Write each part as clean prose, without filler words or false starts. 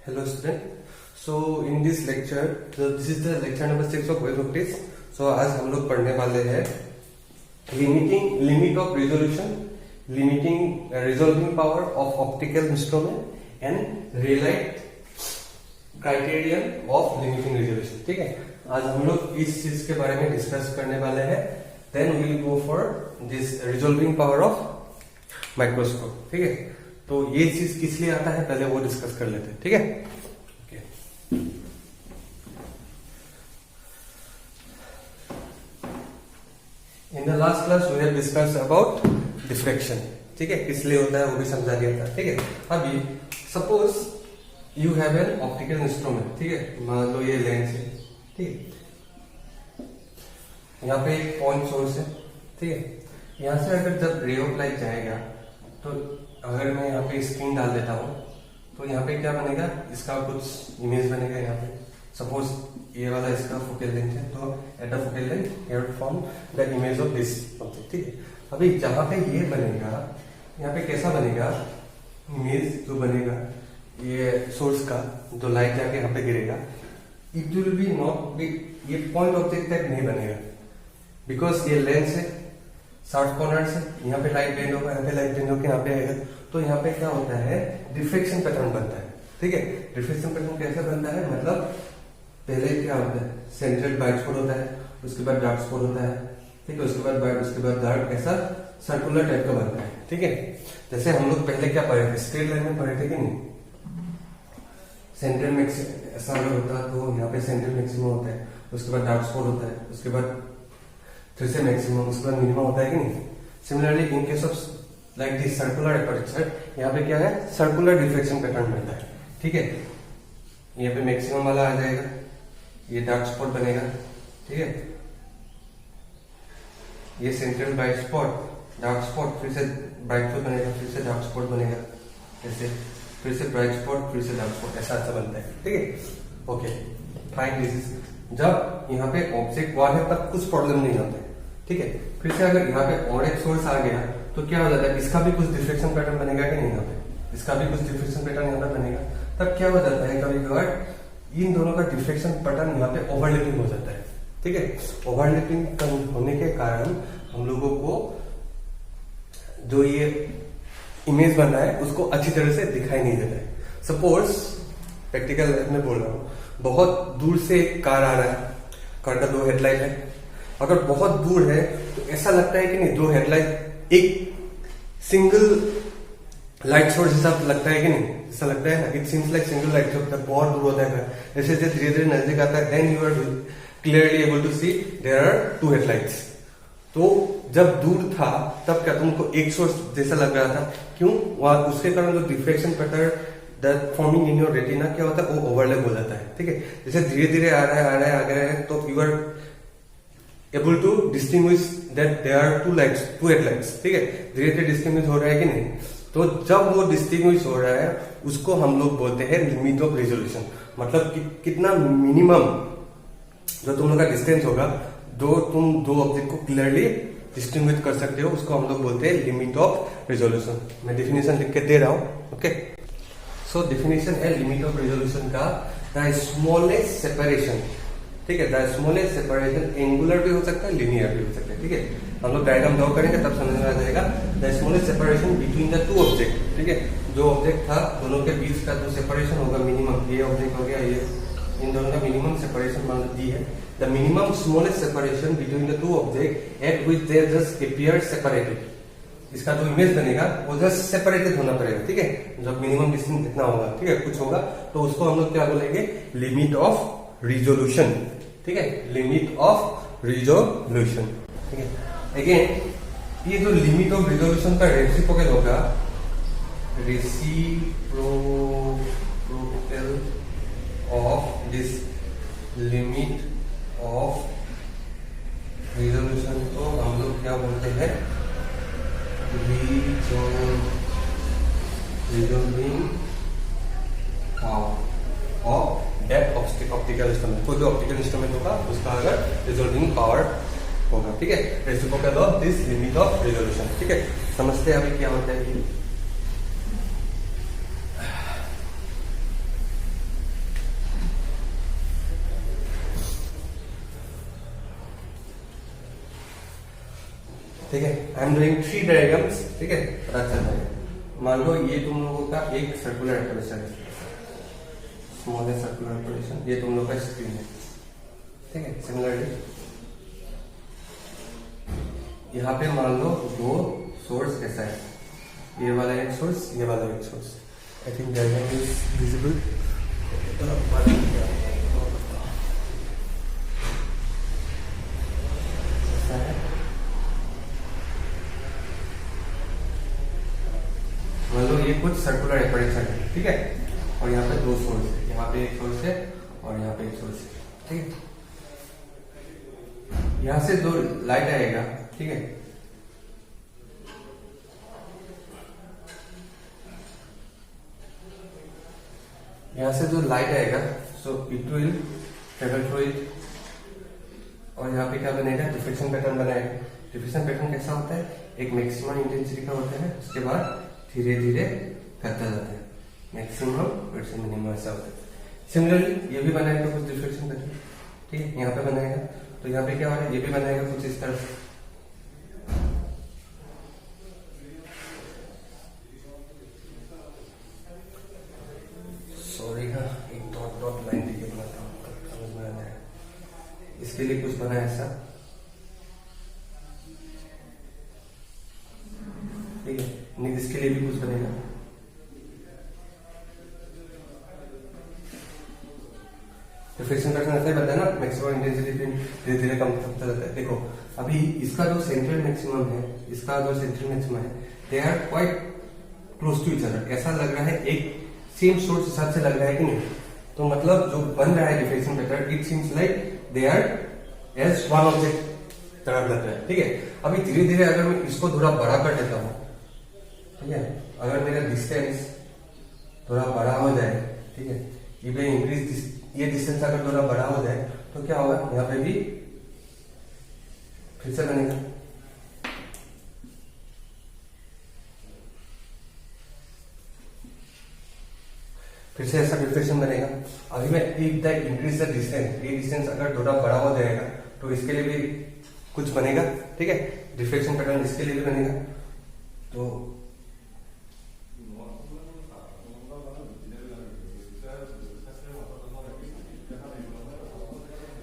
Hello student. So in this lecture, this is the lecture number 6 of wave optics. So आज हम लोग पढ़ने वाले हैं limit of resolution, limiting resolving power of optical instrument and Rayleigh criterion of limiting resolution. ठीक है, आज हम लोग इस चीज के बारे में डिस्कस करने वाले हैं. Then we will go for this resolving power of microscope. ठीक है, तो ये चीज किस लिए आता है पहले वो डिस्कस कर लेते हैं. ठीक है, in the last class we have discuss about diffraction. ठीक है, किस लिए होता है वो भी समझा दिया था. ठीक है, अभी suppose you have an optical instrument. ठीक है, मान लो ये लेंस है. ठीक है, यहाँ पे एक पॉइंट सोर्स है. ठीक है, यहाँ से अगर जब रे ऑफ लाइट जाएगा तो अगर मैं यहाँ पे स्क्रीन डाल देता हूँ तो यहाँ पे क्या बनेगा, इसका कुछ इमेज बनेगा. यहाँ पे सपोज ये वाला इसका फोकल लेंथ है, तो at the focal length here form the image of this object. ठीक है, अभी जहां पे ये बनेगा यहाँ पे कैसा बनेगा इमेज जो बनेगा ये सोर्स का, जो लाइट जाके यहाँ पे गिरेगा, it will be not be, ये पॉइंट ऑब्जेक्ट तक नहीं बनेगा बिकॉज ये लेंस है, शार्प कॉर्नर से यहाँ पे लाइट बेंड होगा, यहाँ पे लाइट बेंड होकर यहाँ पे आएगा. तो यहाँ पे क्या होता है, डिफ्रेक्शन पैटर्न बनता है. ठीक है, डिफ्रेक्शन पैटर्न कैसे बनता है, मतलब पहले क्या होता है, सेंट्रल ब्राइट स्पॉट होता है, उसके बाद डार्क स्पॉट होता है. ठीक है, उसके बाद ब्राइट, उसके बाद डार्क, ऐसा सर्कुलर टाइप का बनता है. ठीक है, जैसे हम लोग पहले क्या पढ़े थे, स्ट्रेट लाइन में पढ़े थे कि नहीं. सेंट्रल मैक्सिमम ऐसा अगर होता तो यहाँ पे सेंट्रल मैक्सिमम होता है, उसके बाद डार्क स्पॉट होता है, उसके बाद फिर से मैक्सिमम, उसके बाद मिनिमम होता है कि नहीं. Similarly in case of like this circular aperture, यहाँ पे क्या है, सर्कुलर डिफ्रेक्शन पैटर्न बनता है. ठीक है, यहाँ पे मैक्सिमम वाला आ जाएगा, ये डार्क स्पॉट बनेगा. ठीक है, ये central bright spot, dark spot, फिर से ब्राइट स्पॉट बनेगा, फिर से डार्क स्पॉट बनेगा, ऐसे फिर से ब्राइट स्पॉट, फिर से डार्क स्पॉट, ऐसा ऐसा बनता है. ठीक है, ओके फाइन. दिस इज जब यहाँ पे ऑब्जेक्ट वहां है तब कुछ प्रॉब्लम नहीं होता है. ठीक है, फिर से अगर यहाँ पे और एक सोर्स आ गया तो क्या हो जाता है, इसका भी कुछ डिफ्रेक्शन पैटर्न बनेगा कि नहीं, यहाँ पे इसका भी कुछ डिफ्रेक्शन पैटर्न यहाँ पे बनेगा. तब क्या हो जाता है, कभी कभार इन दोनों का डिफ्रेक्शन पैटर्न यहाँ पे ओवरलैपिंग हो जाता है. ठीक है, ओवरलैपिंग होने के कारण हम लोगों को जो ये इमेज बन रहा है उसको अच्छी तरह से दिखाई नहीं देता है. सपोज प्रैक्टिकल में बोल रहा हूँ, बहुत दूर से एक कार आ रहा है, कार का दो हेडलाइट है. अगर बहुत दूर है तो ऐसा लगता है कि नहीं, दो हेडलाइट एक सिंगल लाइट सोर्स हिसाब लगता है कि नहीं, ऐसा लगता है ना. It seems like single light source. बहुत दूर होता है, जैसे जैसे धीरे धीरे नजदीक आता है, then you are clearly able to see there are two headlights. तो जब दूर था तब क्या तुमको एक सोर्स जैसा लग रहा था, क्यों, वहां उसके कारण जो diffraction pattern that forming in your retina क्या होता है, वो ओवरलैप हो जाता है. ठीक है, जैसे धीरे धीरे आ रहा है आ रहा है तो you are able to distinguish that there are two headlights. ठीक है, धीरे धीरे डिस्टिंग्विश हो रहा है कि नहीं. तो जब वो डिस्टिंग्विश हो रहा है उसको हम लोग बोलते हैं लिमिट ऑफ रेजोल्यूशन. मतलब कितना मिनिमम जो तुम लोग का डिस्टेंस होगा, जो तुम दो ऑब्जेक्ट को क्लियरली डिस्टिंग्विश कर सकते हो, उसको हम लोग बोलते हैं लिमिट ऑफ रेजोल्यूशन. मैं डेफिनेशन लिख के दे रहा हूं. ओके, सो डेफिनेशन है लिमिट ऑफ रेजोल्यूशन का, द स्मॉलेस्ट सेपरेशन. ठीक है, द स्मॉलेस्ट सेपरेशन एंगुलर भी हो सकता है, लिनियर भी हो सकता है. ठीक है, हम लोग डायग्राम ड्रॉ करेंगे तब समझ में आ जाएगा. The smallest separation between the two object. ठीक है, जो ऑब्जेक्ट था दोनों के बीच का जो सेपरेशन होगा मिनिमम, ये ऑब्जेक्ट हो गया, ये इन दोनों का मिनिमम सेपरेशन मान लो दी है. The minimum smallest separation between the two object at which they just appear separated. इसका जो इमेज बनेगा वो जस्ट सेपरेटेड होना पड़ेगा. ठीक है, जब मिनिमम डिस्टेंस कितना होगा, ठीक है, कुछ होगा, तो उसको हम लोग क्या बोलेंगे, लिमिट ऑफ रिजोल्यूशन. ठीक है, लिमिट ऑफ रिजोल्यूशन. ठीक है, अगेन ये जो लिमिट ऑफ रिजोल्यूशन का रेसिप्रोकल होगा, reciprocal of this limit of resolution को हम लोग क्या बोलते हैं, resolving power of that optical instrument. कोई भी ऑप्टिकल इंस्ट्रूमेंट होगा उसका अगर रिजोल्विंग पावर होगा. ठीक है, reciprocal of this limit of resolution. ठीक है, समझते हैं अभी क्या होता है. ठीक है। आई एम डूइंग 3 डायग्राम्स, ठीक है, पता चल जाएगा। मान लो ये तुम लोगों का एक सर्कुलर ऑपरेशन है, स्मॉलेस्ट सर्कुलर ऑपरेशन, ये तुम लोग का स्क्रीन है, ठीक है। सिमिलरली यहाँ पे मान लो दो सोर्स ऐसा है, ये वाला एक सोर्स, ये वाला एक source. I think diagram is visible. मान लो ये कुछ सर्कुलर ऑपरेशन है, ठीक है, और यहाँ पे दो सोर्स है, यहाँ पे एक सोर्स है और यहाँ पे एक सोर्स है, ठीक है। यहाँ से दो लाइट आएगा, ठीक है, यहाँ से जो लाइट आएगा, so it will travel through it, और यहाँ पे क्या बनेगा, डिफ्रेक्शन पैटर्न बनाएगा। डिफ्रेक्शन पैटर्न कैसा होता है, एक मैक्सिमम इंटेंसिटी का होता है, उसके बाद धीरे धीरे घटता जाता है, मैक्सिमम फिर से मिनिमम ऐसा होता है। सिमिलरली ये भी बनाएगा कुछ डिफ्रेक्शन पैटर्न, ठीक है, यहाँ पे बनाएगा, तो यहाँ पे क्या हो रहा है, ये भी बनाएगा कुछ इस तरह से। सॉरी हाँ, एक डॉट डॉट लाइन देके बनाता हूँ, समझ में आ जाए। इसके लिए कुछ बना ऐसा, ठीक है, नहीं इसके लिए भी कुछ बनेगा। रिफ्लेक्शन पैटर्न ऐसा ही बनता है ना, मैक्सिमम इंटेंसिटी धीरे धीरे कम होता जाता है। देखो अभी इसका जो सेंट्रल मैक्सिमम है, इसका जो सेंट्रल मैक्सिमम है, they are quite close to each other. ऐसा लग रहा है एक सेम सोर्स हिसाब से लग रहा है कि नहीं, तो मतलब जो बन रहा है reflection pattern, it seems like they are as one object तरह लग रहा है, ठीक है। अभी धीरे धीरे अगर मैं इसको थोड़ा बड़ा कर देता हूँ, ठीक है, अगर मेरा डिस्टेंस थोड़ा बड़ा हो जाए, ठीक है, ये इंक्रीज, ये डिस्टेंस अगर थोड़ा बड़ा हो जाए तो क्या होगा, यहाँ पे भी फिर से बनेगा, फिर से ऐसा रिफ्लेक्शन बनेगा। अभी मैं if the increase the distance, ये डिस्टेंस अगर थोड़ा बड़ा हो जाएगा तो इसके लिए भी कुछ बनेगा, ठीक है, रिफ्लेक्शन पैटर्न इसके लिए भी बनेगा। तो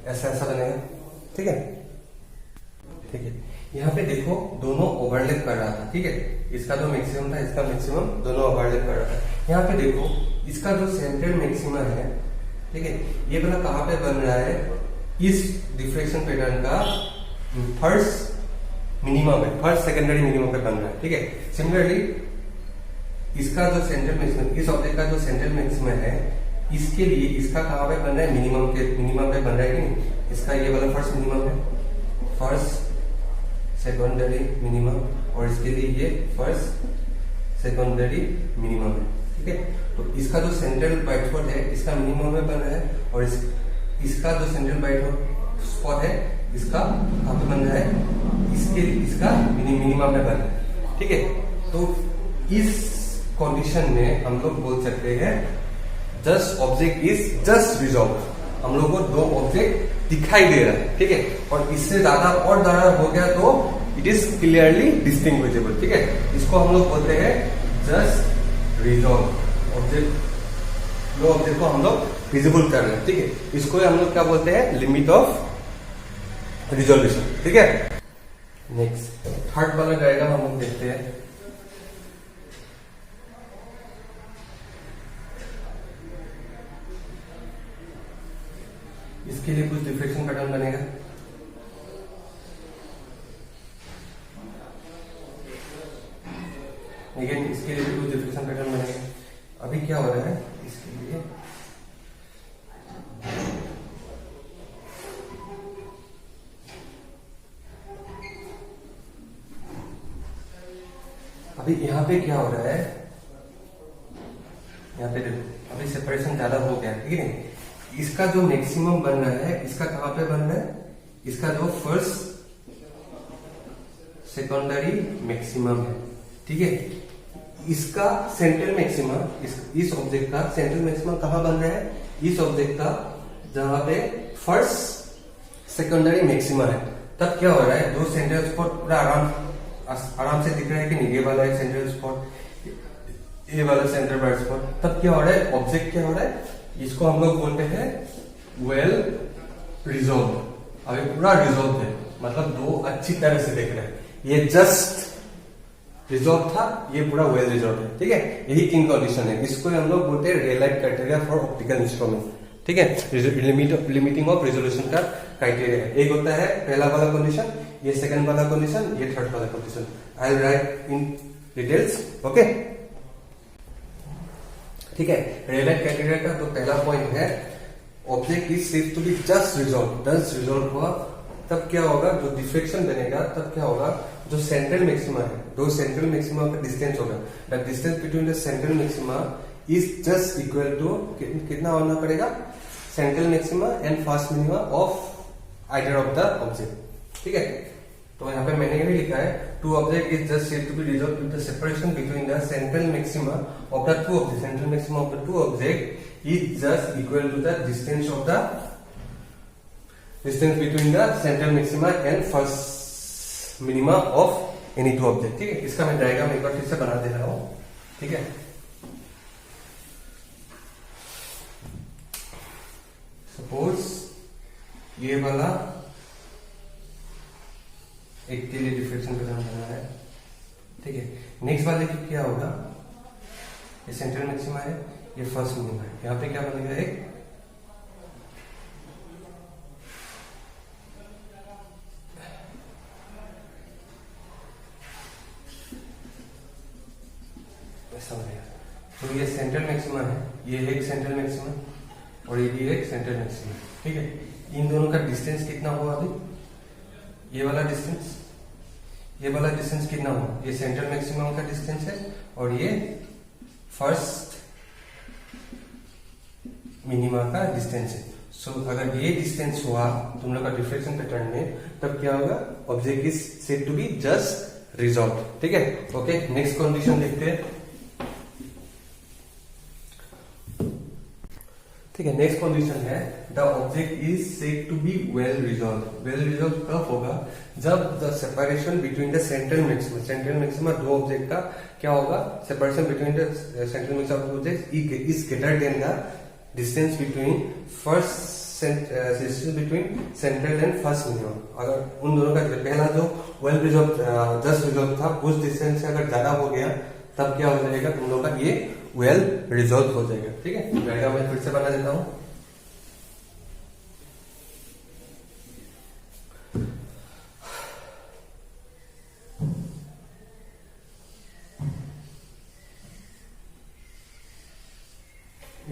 ऐसा ऐसा बनेगा, ठीक है, ठीक है। यहाँ पे देखो दोनों ओवरलैप कर रहा था, ठीक है, इसका जो मैक्सिमम था, इसका मैक्सिमम, दोनों ओवरलैप कर रहा था। यहाँ पे देखो इसका जो सेंट्रल मैक्सिमम है, ठीक है, ये वाला कहाँ पे बन रहा है, इस डिफ्रेक्शन पैटर्न का फर्स्ट मिनिमम है, फर्स्ट सेकेंडरी मिनिमम पे बन रहा है, ठीक है। सिमिलरली इसका जो सेंट्रल मैक्सिमम, इस ऑब्जेक्ट का जो सेंट्रल मैक्सिमम है, इसके लिए इसका कहाँ पे बन रहा है, मिनिमम पे बन रहा है कि नहीं, इसका ये वाला फर्स्ट मिनिमम है, फर्स्ट सेकेंडरी मिनिमम, और इसके लिए ये फर्स्ट सेकेंडरी मिनिमम है, ठीक है। तो इसका जो सेंट्रल ब्राइट स्पॉट है, इसका मिनिमम में बन रहा है, और इसका जो सेंट्रल ब्राइट स्पॉट है, इसका कहाँ पे बन रहा है, इसका मिनिमम में बन रहा है, ठीक है। तो इस कंडीशन में हम लोग बोल सकते हैं just object is just resolve, हम लोग को दो ऑब्जेक्ट दिखाई दे रहा है, ठीक है, और इससे ज्यादा और ज्यादा हो गया तो इट इज क्लियरली डिस्टिंग्विशेबल, ठीक है। इसको हम लोग बोलते हैं जस्ट रिजॉल्व ऑब्जेक्ट, दो ऑब्जेक्ट को हम लोग विजिबल कर रहे हैं, ठीक है, इसको हम लोग क्या बोलते हैं, लिमिट ऑफ रिजोल्यूशन, ठीक है। नेक्स्ट थर्ड वाला डायग्राम हम लोग देखते हैं। इसके लिए कुछ डिफ्रेक्शन पैटर्न बनेगा, लेकिन इसके लिए भी कुछ डिफ्रेक्शन पैटर्न बनेगा। अभी क्या हो रहा है, इसके लिए अभी यहाँ पे क्या हो रहा है, यहाँ पे देखो अभी सेपरेशन ज्यादा हो गया, ठीक है। इसका जो मैक्सिमम बन रहा है, इसका कहां पे बन रहा है, इसका जो फर्स्ट सेकेंडरी मैक्सिमम है, ठीक है। इसका सेंट्रल मैक्सिमम, इस ऑब्जेक्ट का सेंट्रल मैक्सिमम कहां बन रहा है, इस ऑब्जेक्ट का जहां पे फर्स्ट सेकेंडरी मैक्सिमम है। तब क्या हो रहा है, जो सेंट्रल स्पॉट पूरा आराम आराम से दिख रहा है कि नहीं, ये वाला है सेंट्रल स्पॉट, ये वाला सेंटर ब्राइट स्पॉट, तब क्या हो रहा है, ऑब्जेक्ट क्या हो रहा है, इसको हम लोग बोलते हैं वेल रिजॉल्व। अभी पूरा रिजॉल्व है, मतलब दो अच्छी तरह से देख रहे हैं, ये जस्ट रिजॉल्व था, ये पूरा वेल रिजॉल्व है, ठीक है। यही तीन कंडीशन है, इसको हम लोग बोलते हैं रेलाइट क्राइटेरिया फॉर ऑप्टिकल इंस्ट्रूमेंट, ठीक है। लिमिटिंग ऑफ रेजोल्यूशन का क्राइटेरिया है। एक होता है पहला वाला कंडीशन, ये सेकंड वाला कंडीशन, ये थर्ड वाला condition. I will write in details, okay, ठीक है। रेलाइट क्राइटेरिया का तो पहला पॉइंट है object is said to be just resolve. Just resolve हुआ तब क्या होगा, जो डिफ्रेक्शन बनेगा तब क्या होगा, जो सेंट्रल मैक्सिमा है, दो सेंट्रल मैक्सिमा का डिस्टेंस होगा, the distance between the central maxima is just equal to कितना होना पड़ेगा, central maxima and first minima of either of the object, ठीक है। तो यहाँ पे मैंने ये भी लिखा है, two object is just said to be resolve with the separation between the central maxima of the two object, central maxima of the two object is just equal to the distance of the distance between the central maxima and first minima of any two object, ठीक है। इसका मैं diagram एक बार फिर से बना दे रहा हूं, ठीक है। सपोज ये वाला एक के लिए डिफ्रेक्शन पैटर्न बना है, ठीक है। नेक्स्ट वाले की क्या होगा, ये सेंट्रल मैक्सिमा है, ये फर्स्ट मिनिमा है, यहाँ पे क्या बनेगा, एक ऐसा बनेगा। तो ये सेंट्रल मैक्सिमा है, ये एक सेंट्रल मैक्सिमा और ये भी एक सेंट्रल मैक्सिमा, ठीक है। इन दोनों का डिस्टेंस कितना हुआ अभी, ये वाला डिस्टेंस, ये वाला डिस्टेंस कितना हुआ, ये सेंट्रल मैक्सिमम का डिस्टेंस है और ये फर्स्ट मिनिमा का डिस्टेंस है। सो अगर ये डिस्टेंस हुआ तुम लोग का डिफ्रेक्शन पैटर्न में, तब क्या होगा, object is said to be just resolve, ठीक है। ओके, नेक्स्ट कंडीशन देखते हैं, ठीक है। नेक्स्ट कंडीशन है the object is said to be well resolve. Well resolve कब होगा, जब the separation between the central maxima, central maxima दो ऑब्जेक्ट का क्या होगा, separation between the central maxima of object is greater than the distance between between central and first minimum. अगर उन दोनों का पहला जो वेल रिजॉल्व जस्ट रिजॉल्व था, उस डिस्टेंस से अगर ज्यादा हो गया, तब क्या हो जाएगा, तुम लोग का ये वेल रिजॉल्व हो जाएगा, ठीक है। डायग्राम मैं फिर से बना देता हूं,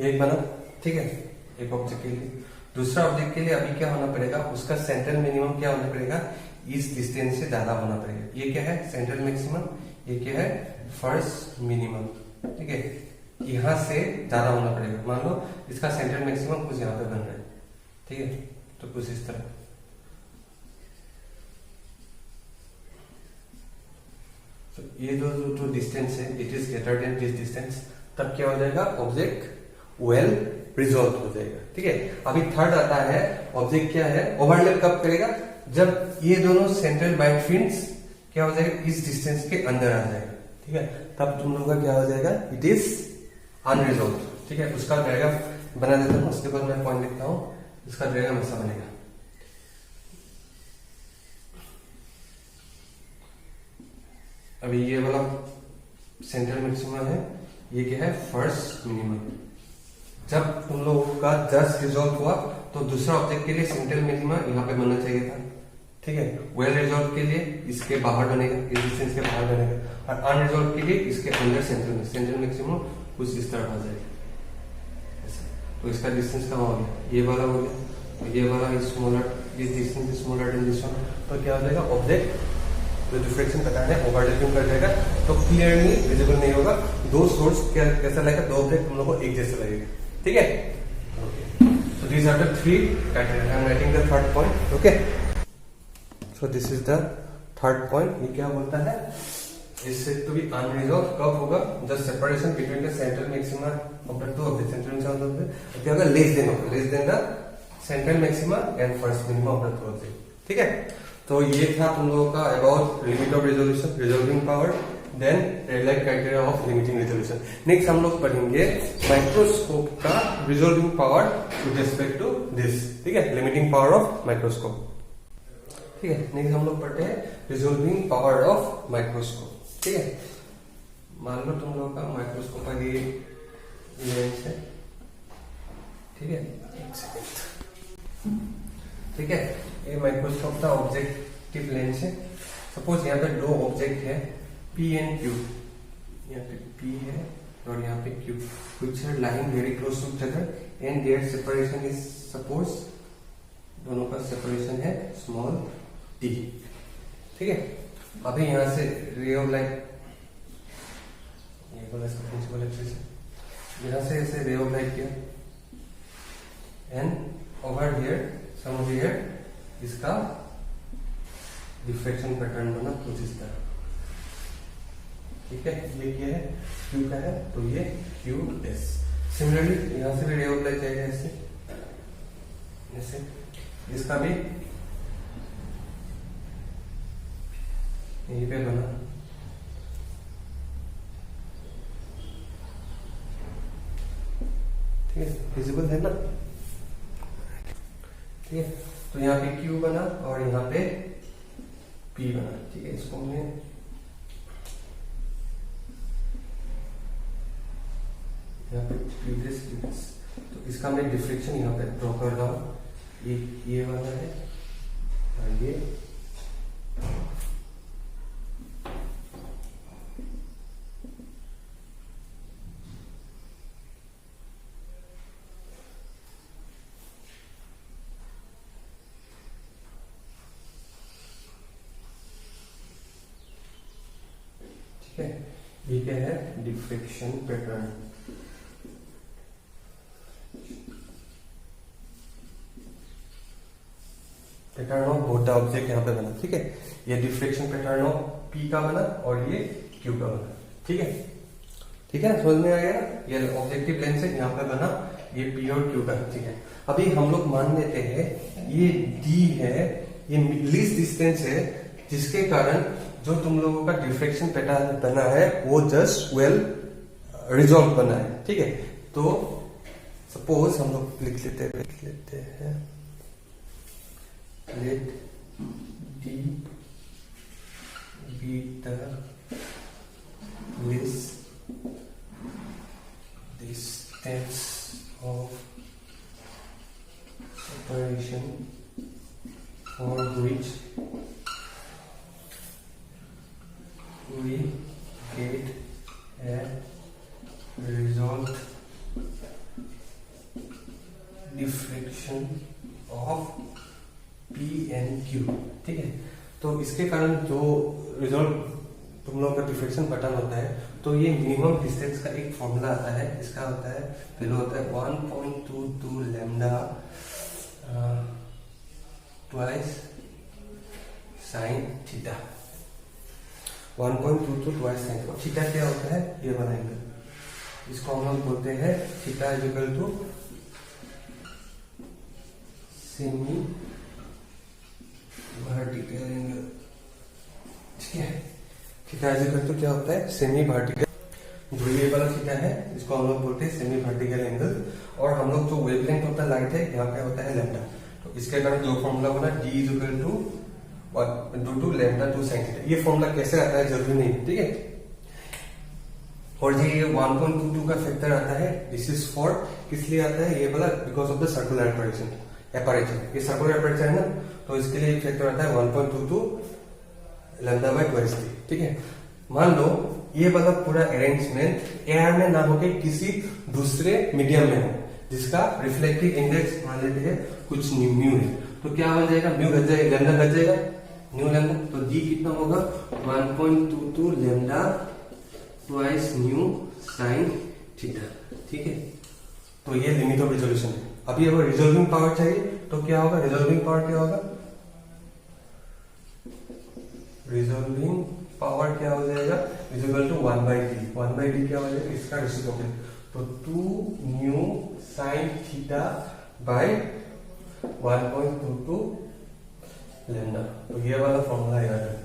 एक बना, ठीक है, एक ऑब्जेक्ट के लिए। दूसरा ऑब्जेक्ट के लिए अभी क्या होना पड़ेगा, उसका सेंट्रल मिनिमम क्या होना पड़ेगा, इस डिस्टेंस से ज्यादा होना पड़ेगा। ये क्या है, सेंट्रल मैक्सिमम, ये क्या है, फर्स्ट मिनिमम, ठीक है। यहां से ज्यादा होना पड़ेगा, मान लो इसका सेंट्रल मैक्सिमम कुछ यहां पे बन रहा है, ठीक है, तो कुछ इस तरह। तो ये जो डिस्टेंस है, it is greater then this distance, तब क्या हो जाएगा, ऑब्जेक्ट वेल रिजॉल्व हो जाएगा, ठीक है। अभी थर्ड आता है, ऑब्जेक्ट क्या है, ओवरलैप कब करेगा, जब ये दोनों सेंट्रल ब्राइट फील्ड्स क्या हो जाएगा, इस डिस्टेंस के अंदर आ जाएगा, ठीक है। तब तुम लोगों का क्या हो जाएगा, इट इज अनरिजॉल्व, ठीक है। उसका डायग्राम बना देता हूं, उसके बाद मैं पॉइंट लिखता हूं, इसका डायग्राम ऐसा बनेगा। अभी ये वाला सेंट्रल मैक्सिमा है, ये क्या है, फर्स्ट मिनिमम। जब तुम लोगों का जस्ट रिजॉल्व हुआ, तो दूसरा ऑब्जेक्ट के लिए सेंट्रल मिनिमा यहाँ पे बनना चाहिए था, ठीक है। वेल रिजॉल्व के लिए इसके बाहर बनेगा, इस डिस्टेंस के बाहर बनेगा, और अनरिजॉल्व के लिए इसके अंदर सेंट्रल मैक्सिमम कुछ इस तरह आ जाएगा ऐसा। तो इसका डिस्टेंस कहाँ हो गया, ये वाला हो गया, ये वाला स्मॉलर, इस distance smaller than this one, तो क्या हो जाएगा, ऑब्जेक्ट जो डिफ्रेक्शन पैटर्न है ओवरलैपिंग कर जाएगा, तो क्लियरली विजिबल नहीं होगा। दो सोर्स कैसा लगेगा, दो ऑब्जेक्ट तुम लोग को एक जैसे लगेगा, ठीक है। Okay, so these are the three criteria. I am writing the third point, okay. So this is the third point. ये क्या बोलता है, is said to be unresolve कब होगा, just separation between the central maxima of the two of the central maxima of the क्या होगा, less than the central maxima and first minima of the two object, ठीक है। तो ये था तुम लोगों का about limit of resolution, resolving power, then relate criteria of limiting resolution. Next हम लोग पढ़ेंगे माइक्रोस्कोप का resolving power with respect to this, ठीक है, लिमिटिंग पावर ऑफ माइक्रोस्कोप। ठीक है, नेक्स्ट हम लोग पढ़ते हैं रिजॉल्विंग पावर ऑफ माइक्रोस्कोप। ठीक है, मान लो तुम लोगों का माइक्रोस्कोप का ये लेंस है, ठीक है, एक सेकेंड, ठीक है, ये माइक्रोस्कोप का ऑब्जेक्टिव लेंस है। सपोज यहाँ पे दो ऑब्जेक्ट है P एंड Q, यहाँ पे P है और यहाँ पे Q, which are lying very close to each other and their separation is suppose दोनों का सेपरेशन है स्मॉल d, ठीक है। अभी यहाँ से रे ऑफ लाइट, ये वाला इसका प्रिंसिपल एक्सिस है, यहाँ से ऐसे रे ऑफ लाइट किया and over here some here इसका डिफ्रेक्शन पैटर्न बना कुछ इस तरह, ठीक है। ये क्या है, Q का है, तो ये QS। सिमिलरली यहां से भी रे ऑफ लाइट जाएगा ऐसे ऐसे, इसका भी यहीं पे बना, ठीक है, विजिबल है ना, ठीक है। तो यहाँ पे Q बना और यहाँ पे P बना, ठीक है। इसको हमने यहाँ पे Qs, तो इसका मैं डिफ्रेक्शन यहाँ पे ड्रॉ कर रहा हूँ, ये वाला है और ये है, ये क्या है, diffraction pattern. Pattern of both the object यहाँ पे बना, ठीक है। ये डिफ्रेक्शन पैटर्न ऑफ P का बना और ये Q का बना, ठीक है, ठीक है, समझ में आ गया। ये ऑब्जेक्टिव लेंस है, यहाँ पे बना ये P और Q का, ठीक है। अभी हम लोग मान लेते हैं ये D है, ये लीस्ट डिस्टेंस है, जिसके कारण जो तुम लोगों का डिफ्रेक्शन पैटर्न बना है वो जस्ट वेल रिजॉल्व बना है, ठीक है। तो सपोज हम लोग लिख लेते हैं let D be the least distance of separation for which we get a result diffraction of P and Q, ठीक है। तो इसके कारण जो रिजल्ट तुम लोगों का डिफ्रेक्शन पैटर्न होता है, तो ये मिनिमम डिस्टेंस का एक फॉर्मूला आता है, इसका होता है पहले होता है 1.22 lambda twice sine theta, 1.22 twice sine theta. Theta क्या होता है, ये वाला एंगल, इसको हम लोग बोलते हैं theta is equal to semi vertical angle, ठीक है। थीटा इज इक्वल टू क्या होता है, सेमी वर्टिकल, जो ये वाला थीटा है इसको हम लोग बोलते हैं सेमी वर्टिकल एंगल, और हम लोग जो वेवलेंथ होता है लाइट है यहाँ पे होता है लैम्डा, तो इसके कारण जो फॉर्मूला बना D is equal to due to lambda to sine theta. ये फॉर्मूला कैसे आता है जरूरी नहीं, ठीक है। और ये 1.22 का फैक्टर आता है, दिस इज फॉर किस लिए आता है, ये वाला because of the circular aperture, ये सर्कुलर एपरेचर है ना, तो इसके लिए फैक्टर आता है 1.22 लैम्डा बाय ट्वाइस डी, ठीक है। मान लो ये वाला पूरा अरेंजमेंट एयर में ना होके किसी दूसरे मीडियम में हो, जिसका रिफ्लेक्टिव इंडेक्स मान लेते हैं कुछ म्यू है, तो क्या हो जाएगा, म्यू घट जाएगा, लैम्डा घट जाएगा, न्यू लैम्डा, तो डी कितना होगा 1.22 lambda twice mu sine theta, ठीक है। तो ये लिमिट ऑफ रिजोल्यूशन है। अभी अगर रिजॉल्विंग पावर चाहिए तो क्या होगा, रिजॉल्विंग पावर क्या होगा, रिजॉल्विंग पावर क्या हो जाएगा, is equal to 1/d, 1/d क्या हो जाएगा, इसका रेसिप्रोकल, तो 2 mu sine theta by 1.22 lambda. तो ये वाला फॉर्मूला याद है,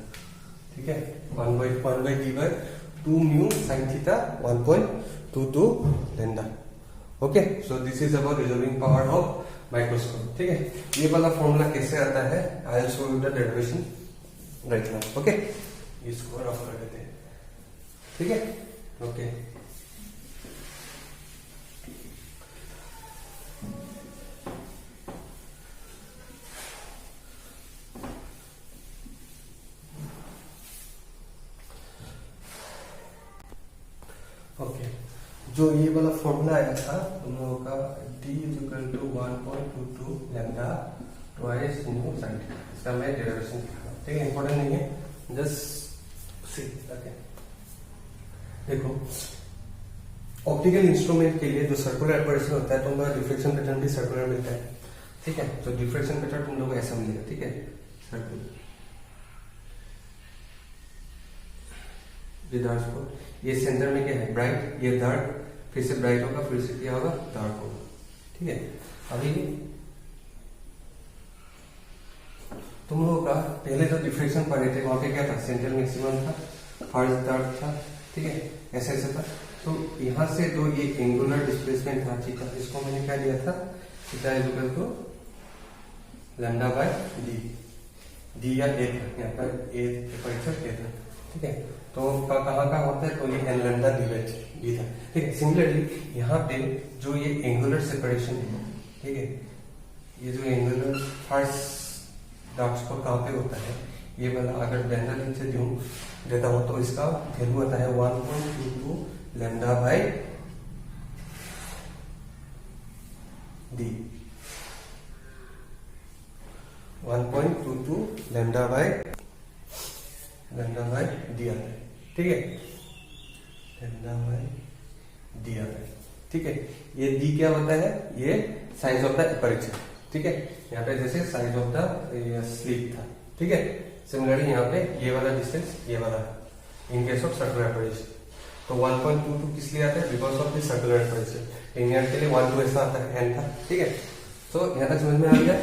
ठीक है, 1/2 mu sine theta 1.22 lambda. Okay, so this is about resolving power of microscope. ठीक है, ये वाला फॉर्मूला कैसे आता है, I will show you the derivation right now. Okay, इसको रफ कर देते हैं, ठीक है। ओके, ओके, जो ये वाला फॉर्मूला आया था तुम लोगों का d equal to 1.22 lambda twice mu sine theta, इसका मैं डेरिवेशन लिखा, ठीक है, इंपॉर्टेंट नहीं है, जस्ट सी। ओके, देखो ऑप्टिकल इंस्ट्रूमेंट के लिए जो सर्कुलर एपर्चर होता है तो उनका डिफ्रेक्शन पैटर्न भी सर्कुलर मिलता है, ठीक है। तो डिफ्रेक्शन पैटर्न तुम लोगों को ऐसा मिलेगा, ठीक है, सर्कुलर डार्क स्पॉट। ये सेंटर में क्या है, ब्राइट, ये डार्क, फिर से ब्राइट होगा, फिर से क्या होगा, डार्क होगा, ठीक है। अभी तुम लोगों का पहले जो डिफ्रेक्शन पढ़े थे वहां पे क्या था, सेंट्रल मैक्सिमम था, फर्स्ट डार्क था, ठीक है, ऐसे ऐसे था। तो यहां से जो ये एंगुलर डिस्प्लेसमेंट था थीटा, इसको मैंने क्या दिया था, theta is equal to lambda by D, D या ए था, यहाँ पर ए अपर्चर ए था, ठीक है। तो कहाँ का होता है, तो ये एन लैम्डा डी था, ठीक है। सिमिलरली यहाँ पे जो ये एंगुलर सेपरेशन है, ठीक है, ये जो एंगुलर फर्स्ट डार्क स्पॉट कहाँ पे होता है, ये वाला अगर डेंटल लेंथ से देता हूं तो इसका वैल्यू आता है 1.22 lambda by D, 1.22 lambda by D आता है, ठीक है, लैम्डा बाय डी आता है, ठीक है। ये डी क्या होता है, ये साइज ऑफ द एपर्चर, ठीक है, यहाँ पे जैसे साइज ऑफ द स्लिट था, ठीक है। सिमिलरली यहाँ पे ये वाला डिस्टेंस ये वाला इन केस ऑफ सर्कुलर एपर्चर, तो 1.22 किस लिए आता है, because of the circular aperture. Indian के लिए 1 ऐसा आता है, एन था, ठीक है। तो यहाँ तक समझ में आ गया।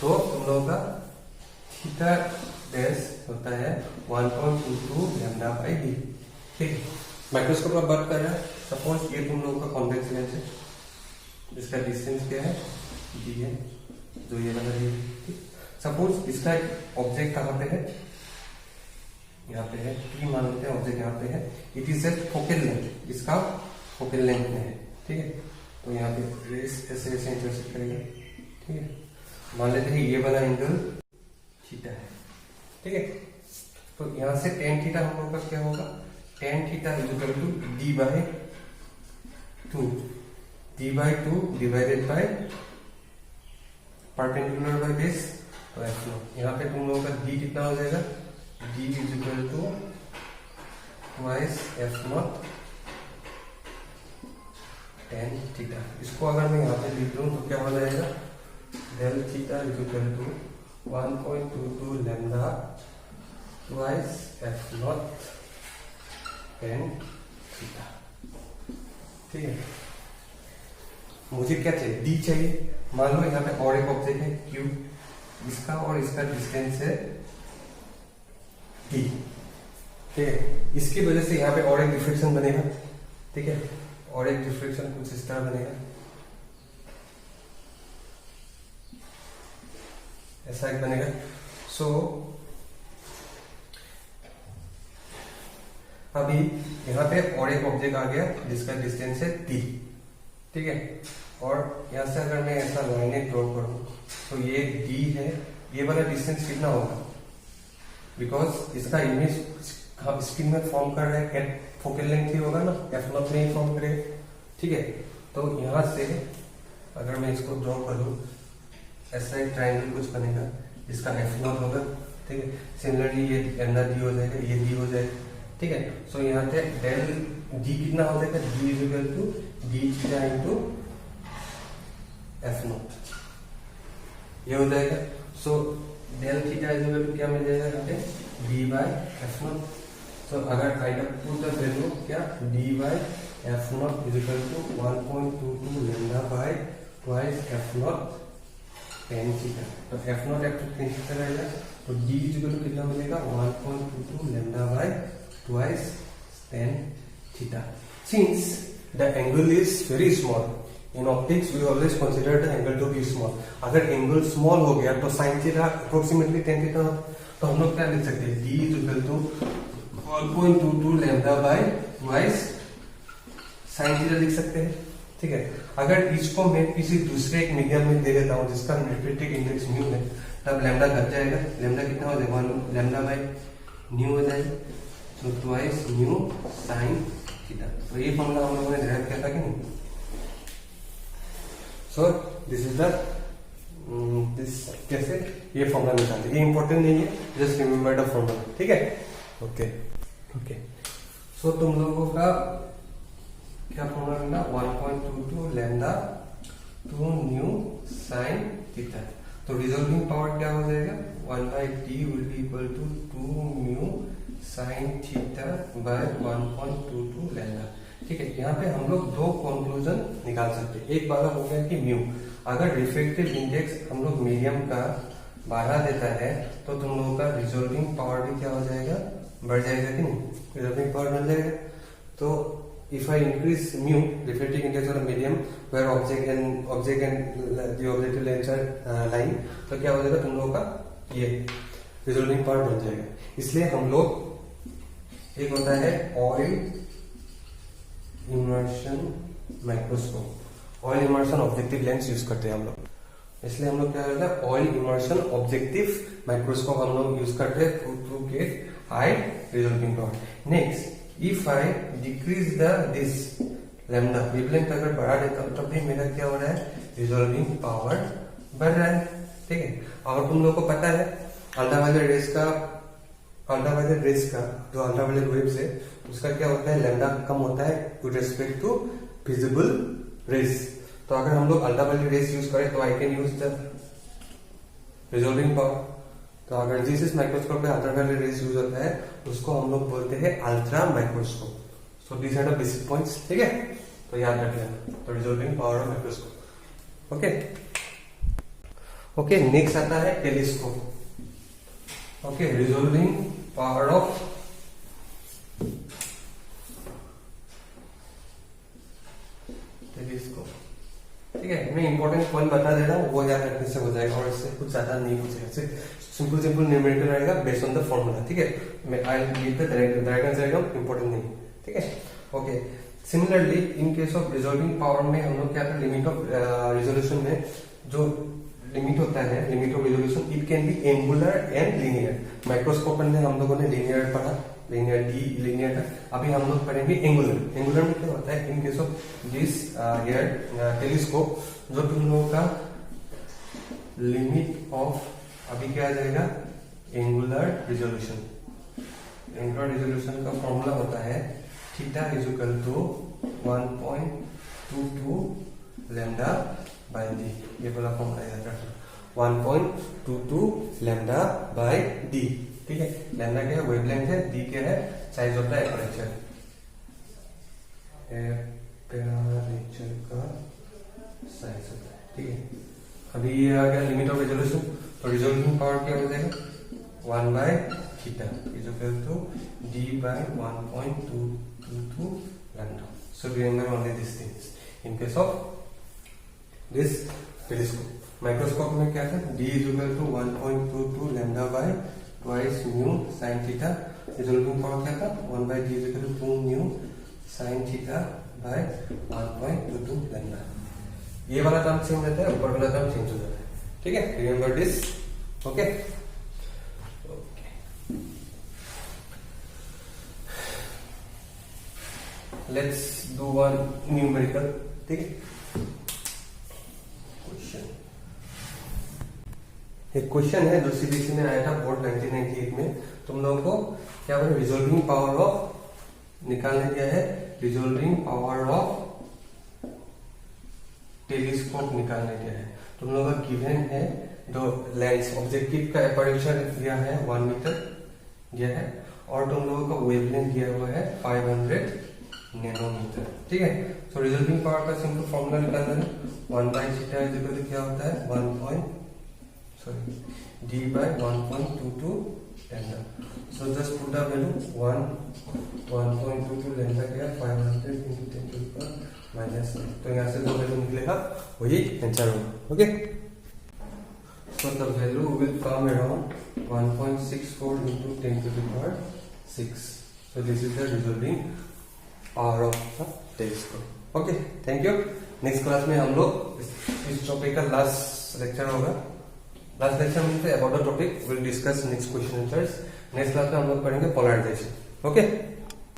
तो तुम लोगों का थीटा डैश होता है 1.22 लैम्डा बाय डी, ठीक है। माइक्रोस्कोप का बात कर रहा है, सपोज ये तुम लोगों का कॉन्वेक्स लेंस है, इसका डिस्टेंस क्या है, डी है, जो ये वाला डी, ठीक। सपोज इसका ऑब्जेक्ट कहाँ पे है, यहाँ पे है, टी मान लेते हैं ऑब्जेक्ट यहाँ पे है, it is a focal length, इसका फोकल लेंथ में है, ठीक है। तो यहाँ पे रेस ऐसे ऐसे इंटरसेक्ट करेगा, ठीक है। मान लेते हैं ये वाला एंगल थीटा है, ठीक है। तो यहां से tan थीटा हम लोग का क्या होगा, tan theta is equal to d by 2 divided by perpendicular by base, तो f0। यहाँ पे तुम लोगों का d कितना हो जाएगा, d is equal to twice f0 tan theta. इसको अगर मैं यहाँ पे लिख दूं तो क्या हो जाएगा, del theta is equal to 1.22 lambda twice f0 tan theta, ठीक है। मुझे क्या चाहिए, d चाहिए। मान लो यहाँ पे और एक ऑब्जेक्ट है q, इसका और इसका डिस्टेंस है d, ठीक है। इसकी वजह से यहाँ पे और एक डिफ्रेक्शन बनेगा, ठीक है, और एक डिफ्रेक्शन कुछ इस तरह बनेगा, ऐसा एक बनेगा। सो अभी यहाँ पे और एक ऑब्जेक्ट आ गया जिसका डिस्टेंस है d, ठीक है। और यहाँ से अगर मैं ऐसा लाइन ड्रॉ करूं तो ये d है, ये वाला डिस्टेंस कितना होगा, बिकॉज इसका इमेज स्क्रीन में फॉर्म कर रहा है, फोकल लेंथ ही होगा ना, f0 में ही फॉर्म करेगा, ठीक है। तो यहाँ से अगर मैं इसको ड्रॉ करूं, ऐसा एक ट्रायंगल कुछ बनेगा जिसका f0 होगा, ठीक है। सिमिलरली ये लैम्डा d हो जाएगा, ये d हो जाएगा, ठीक है। सो यहाँ पे डेल d कितना हो जाएगा, d is equal to d theta into f0, ये हो जाएगा। So del theta is equal to क्या मिल जाएगा यहाँ पे, d बाय f0। सो अगर आई पुट द वैल्यू क्या, d by f0 is equal to 1.22 lambda by twice f0 tan theta. तो f naught f tan theta रहेगा, तो d इक्वल टू कितना मिलेगा 1.22 lambda by twice tan theta. Since the angle is very small, in optics we always consider the angle to be small. अगर angle small हो गया तो sin theta approximately tan theta, तो हम लोग क्या लिख सकते हैं, d equal to 1.22 lambda by twice sin theta लिख सकते हैं। ठीक है, अगर इसको मैं किसी दूसरे एक मीडियम में दे देता हूँ जिसका रिफ्रैक्टिव इंडेक्स म्यू है, तब लैम्डा घट जाएगा, लैम्डा कितना हो जाएगा, लैम्डा बाय न्यू हो जाएगा, तो ट्वाइस न्यू sin थीटा। तो ये फॉर्मूला हम लोगों ने डिराइव किया था कि नहीं। सो दिस इज द दिस कैसे ये फॉर्मूला निकालते, ये इंपॉर्टेंट नहीं है, जस्ट रिमेंबर द फॉर्मूला। ठीक है, ओके ओके। सो तुम लोगों का क्या फॉर्मूला मिला, 1.22 लैम्डा 2 न्यू sin थीटा। तो रिजॉल्विंग पावर क्या हो जाएगा, 1/d will be equal to 2 mu sin theta by 1.22 lambda. ठीक है, यहाँ पे हम लोग दो कंक्लूजन निकाल सकते हैं। एक वाला हो गया कि म्यू, अगर रिफ्रैक्टिव इंडेक्स हम लोग मीडियम का बढ़ा देता है तो तुम लोगों का रिजॉल्विंग पावर भी क्या हो जाएगा, बढ़ जाएगा कि नहीं, रिजॉल्विंग पावर बढ़ जाएगा। तो if I increase mu, refractive index of a medium where object and the objective lengths are lying, तो क्या हो जाएगा, तुम लोगों का ये रिजॉल्विंग पावर बढ़ जाएगा। इसलिए हम लोग, एक होता है oil immersion microscope, oil immersion objective lens use करते हैं हम लोग, इसलिए हम लोग क्या करते हैं, ऑयल इमर्शन ऑब्जेक्टिव माइक्रोस्कोप हम लोग यूज करते हैं to get high resolving power. Next, if I decrease the this lambda, wavelength अगर बढ़ा देता हूं तब भी मेरा क्या हो रहा है, रिजॉल्विंग पावर बढ़ रहा है। ठीक है, और तुम लोगों को पता है अल्ट्रावायलेट रेस का जो अल्ट्रावायलेट वेव्स है उसका क्या होता है, लैम्डा कम होता है with respect to visible rays. तो अगर हम लोग अल्ट्रावायलेट रेस यूज करें तो I can use the resolving power. तो अगर जिस इस माइक्रोस्कोप में अल्ट्रावायलेट रेस यूज होता है उसको हम लोग बोलते हैं ultra microscope. So this are the basic points. ठीक है, तो याद रख लेना, तो resolving power of microscope. Okay okay, next आता है telescope. Okay, resolving power of telescope. ठीक है, मैं इंपॉर्टेंट पॉइंट बता दे रहा हूँ, वो याद रखने से हो जाएगा और इससे कुछ ज्यादा नहीं पूछेगा, सिंपल न्यूमेरिकल रहेगा बेस्ड ऑन द फॉर्मूला। ठीक है, मैं I give the direct answer एकदम इंपॉर्टेंट नहीं। ठीक है, okay. Similarly in case of resolving power में हम लोग क्या करते हैं, लिमिट ऑफ रिजोल्यूशन में जो लिमिट होता है, limit of resolution, it can be angular and linear. Microscope में हम लोगों ने लीनियर पढ़ा, लीनियर डी लीनियर था, अभी हम लोग पढ़ेंगे एंगुलर। एंगुलर में क्या होता है, इन case of this here telescope, जो तुम लोगों का लिमिट ऑफ अभी क्या आ जाएगा, एंगुलर रिजोल्यूशन। एंगुलर रिजोल्यूशन का फॉर्मूला होता है theta is equal to 1.22 lambda by D. ये वाला फॉर्मूला याद रखना, 1.22 लैम्डा बाय डी। ठीक है, लैम्डा क्या है, वेवलेंथ है, डी क्या है, साइज होता है एपरेचर, एपरेचर का साइज होता है। ठीक है, अभी ये आ गया लिमिट ऑफ रिजोल्यूशन, तो रिजोल्विंग पावर क्या हो जाएगा, 1 by theta is equal to D by 1.22 lambda. So remember only this things in case of this telescope. Microscope में क्या था, D is equal to 1.22 lambda by twice mu sine theta. Resolving power क्या था, 1 by D is equal to 2 mu sine theta by 1.22 lambda. ये वाला term same रहता है, ऊपर वाला टर्म चेंज हो जाता है। ठीक है, remember this. Okay, let's do one numerical. ठीक है, एक क्वेश्चन है जो सीबीएसई में आया था बोर्ड 1998 में। तुम लोगों को क्या बोले, रिजोल्विंग पावर ऑफ निकालने क्या है, रिजोल्विंग पावर ऑफ टेलीस्कोप निकालने क्या है। तुम लोगों का गिवन है जो लेंस ऑब्जेक्टिव का एपर्चर दिया है 1 मीटर दिया है, और तुम लोगों का वेवलेंथ दिया हुआ है 500 नैनोमीटर। ठीक है, सो रिजोल्विंग पावर का सिंपल फॉर्मूला निकालना है, 1 by theta is equal to क्या होता है, 1.22 sorry, d by 1.22 lambda. So just put the value 1.22 lambda क्या 500 into 10 to the power minus 9. तो यहाँ से जो वैल्यू निकलेगा वही आंसर होगा. Okay, so the value will come around 1.64 into 10 to the power 6. So this is the resolving power of the telescope. Okay, thank you. Next class में हम लोग इस टॉपिक का लास्ट लेक्चर होगा. लास्ट लेक्चर में about the topic will discuss next question answers. Next class में हम लोग पढ़ेंगे पोलराइजेशन. ओके.